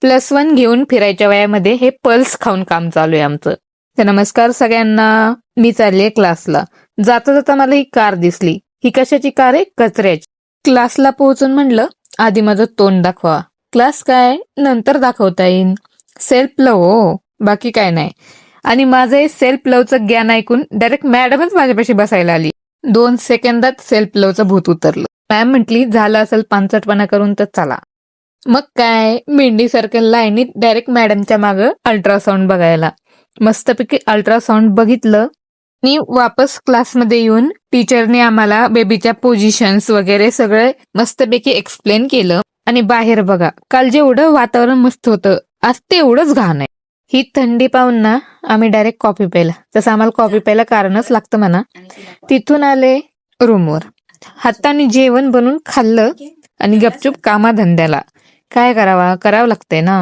+1 घेऊन फिरायच्या वयामध्ये हे पल्स खाऊन काम चालू आहे आमचं. तर नमस्कार सगळ्यांना. मी चाललीये क्लासला. जाता जाता मला ही कार दिसली. ही कशाची कार आहे? कचऱ्याची. क्लासला पोहोचून म्हणलं आधी माझं तोंड दाखवा. क्लास काय नंतर दाखवता येईल. सेल्फ लव हो, बाकी काय नाही. आणि माझं हे सेल्फ लवचं ज्ञान ऐकून डायरेक्ट मॅडमच माझ्यापाशी बसायला आली. 2 सेकंदात सेल्फ लवचं भूत उतरलं. मॅम म्हटली झालं असेल पांचटपणा करून तर चला. मग काय मेंढी सर्कल लाईनीत डायरेक्ट मॅडमच्या मागं अल्ट्रासाऊंड बघायला. मस्तपैकी अल्ट्रासाऊंड बघितलं आणि वापस क्लासमध्ये येऊन टीचरने आम्हाला बेबीच्या पोझिशन्स वगैरे सगळं मस्तपैकी एक्सप्लेन केलं. आणि बाहेर बघा, काल जेवढं वातावरण मस्त होतं आज तेवढंच घाण आहे. ही थंडी पाहून ना आम्ही डायरेक्ट कॉफी प्यायला, तसं आम्हाला कॉफी प्यायला कारणच लागतं म्हणा. तिथून आले रूमवर, हाताने जेवण बनवून खाल्लं आणि गपचूप कामाधंद्याला. काय करावं लागतंय ना.